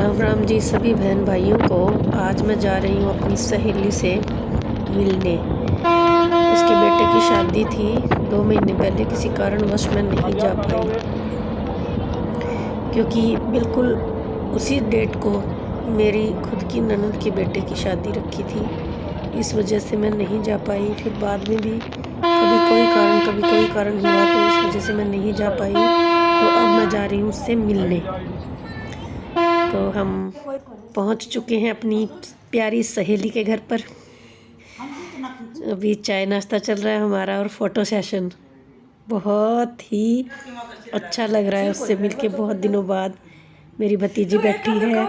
राम राम जी सभी बहन भाइयों को। आज मैं जा रही हूँ अपनी सहेली से मिलने। उसके बेटे की शादी थी 2 महीने पहले, किसी कारणवश मैं नहीं जा पाई क्योंकि बिल्कुल उसी डेट को मेरी खुद की ननद के बेटे की शादी रखी थी। इस वजह से मैं नहीं जा पाई। फिर बाद में भी कभी कोई कारण हुआ तो इस वजह से मैं नहीं जा पाई। तो अब मैं जा रही हूँ उससे मिलने। तो हम पहुंच चुके हैं अपनी प्यारी सहेली के घर पर। अभी चाय नाश्ता चल रहा है हमारा और फ़ोटो सेशन। बहुत ही अच्छा लग रहा है उससे मिलके। बहुत दिनों बाद मेरी भतीजी बैठी है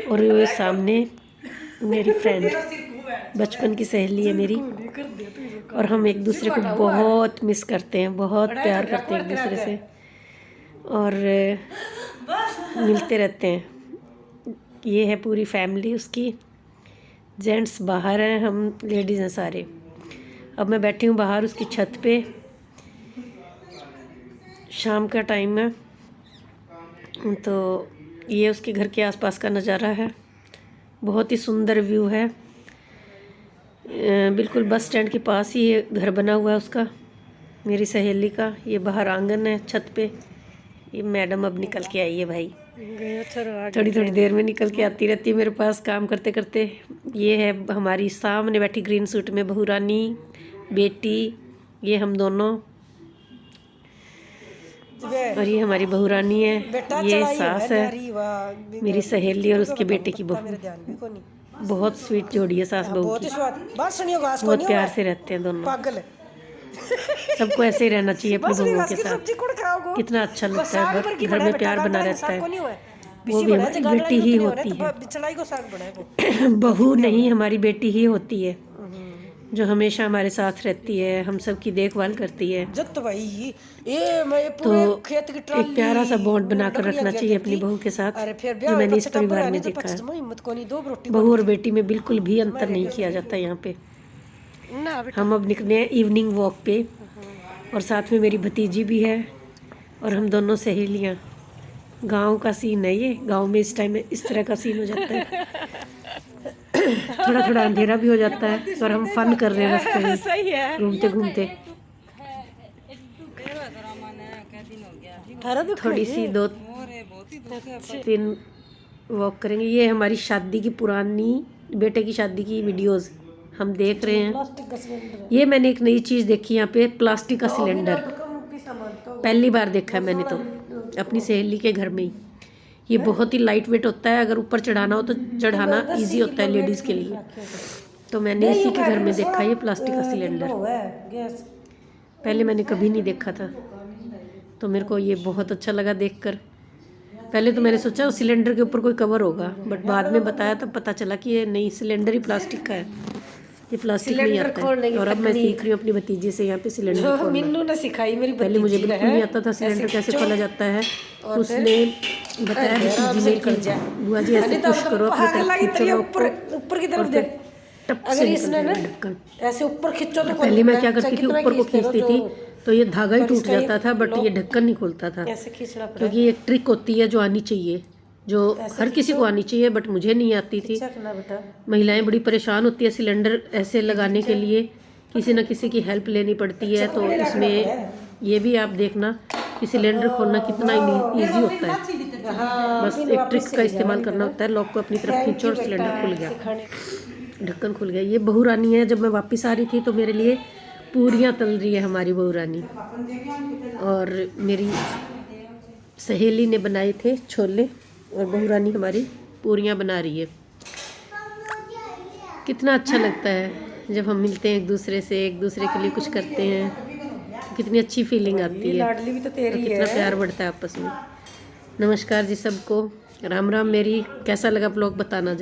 और ये सामने मेरी फ्रेंड, बचपन की सहेली है मेरी। और हम एक दूसरे को बहुत मिस करते हैं, बहुत प्यार करते हैं एक दूसरे से और मिलते रहते हैं। ये है पूरी फैमिली उसकी। जेंट्स बाहर हैं, हम लेडीज़ हैं सारे। अब मैं बैठी हूँ बाहर उसकी छत पे। शाम का टाइम है तो ये उसके घर के आसपास का नज़ारा है। बहुत ही सुंदर व्यू है। बिल्कुल बस स्टैंड के पास ही ये घर बना हुआ है उसका, मेरी सहेली का। ये बाहर आंगन है छत पे। ये मैडम अब निकल के आई है भाई, थोड़ी देर में निकल के आती रहती है मेरे पास काम करते करते। ये है हमारी सामने बैठी ग्रीन सूट में बहू रानी बेटी, ये हम दोनों। और ये हमारी बहू रानी है, ये सास है मेरी सहेली और उसके बेटे की बहू। बहुत स्वीट जोड़ी है सास बहू की, बहुत प्यार से रहते हैं दोनों। सबको ऐसे ही रहना चाहिए अपनी बहुओं के साथ। कितना अच्छा लगता है, घर में प्यार बना रहता है। वो भी हमारी बेटी ही होती है, बहू नहीं हमारी बेटी ही होती है, जो हमेशा हमारे साथ रहती है, हम सब की देखभाल करती है। तो एक प्यारा सा बॉन्ड बनाकर रखना चाहिए अपनी बहू के साथ, जो मैंने इस परिवार में देखा है। बहू और बेटी में बिल्कुल भी अंतर नहीं किया जाता यहाँ पे। हम अब निकले हैं इवनिंग वॉक पे और साथ में मेरी भतीजी भी है और हम दोनों सहेलियाँ। गांव का सीन है ये। गांव में इस टाइम में इस तरह का सीन हो जाता है। थोड़ा अंधेरा भी हो जाता है और हम फन कर रहे हैं रास्ते में घूमते घूमते। थोड़ी सी 2-3 वॉक करेंगे। ये हमारी शादी की पुरानी बेटे की शादी की वीडियोस हम देख रहे हैं। ये मैंने एक नई चीज़ देखी यहाँ पे, प्लास्टिक का सिलेंडर। पहली बार देखा है मैंने तो अपनी सहेली के घर में ही। ये बहुत ही लाइट वेट होता है, अगर ऊपर चढ़ाना हो तो चढ़ाना इजी होता है लेडीज़ के लिए। तो मैंने इसी के घर में देखा ये प्लास्टिक का सिलेंडर। पहले मैंने कभी नहीं देखा था, तो मेरे को ये बहुत अच्छा लगा देखकर। पहले तो मैंने सोचा उस सिलेंडर के ऊपर कोई कवर होगा, बट बाद में बताया तब पता चला कि ये नहीं, सिलेंडर ही प्लास्टिक का है। ये प्लास्टिक नहीं आता है। और अब मैं सीख रही हूँ अपनी भतीजी से यहाँ पे सिलेंडर खोलना। सिखाई मेरी पहले मुझे बिल्कुल नहीं आता था सिलेंडर कैसे खोला जाता है। उसने बताया भतीजी ने कि बुआ जी ऐसे पुश करो अपनी तरफ खींचो ऊपर की तरफ, टप से ढक्कन ऐसे ऊपर खींचो। तो पहले मैं क्या करती थी, ऊपर को खींचती थी तो ये धागा ही टूट जाता था, बट ये ढक्कन नहीं खुलता था। क्योंकि ये ट्रिक होती है जो आनी चाहिए, जो हर किसी को आनी चाहिए, बट मुझे नहीं आती थी। महिलाएं बड़ी परेशान होती है सिलेंडर ऐसे लगाने के लिए, किसी न किसी की हेल्प लेनी पड़ती है। तो इसमें ये भी आप देखना कि सिलेंडर खोलना कितना इजी होता है। बस एक ट्रिक का इस्तेमाल करना होता है। लॉक को अपनी तरफ खींचो और सिलेंडर खुल गया, ढक्कन खुल गया। ये बहू रानी है। जब मैं वापस आ रही थी तो मेरे लिए पूरियाँ तल रही है हमारी बहू रानी, और मेरी सहेली ने बनाए थे छोले और बहू रानी हमारी पूरियाँ बना रही है। कितना अच्छा लगता है जब हम मिलते हैं एक दूसरे से, एक दूसरे के लिए कुछ करते हैं, कितनी अच्छी फीलिंग आती है और कितना प्यार बढ़ता है आपस में। नमस्कार जी सबको, राम राम। मेरी कैसा लगा ब्लॉग बताना।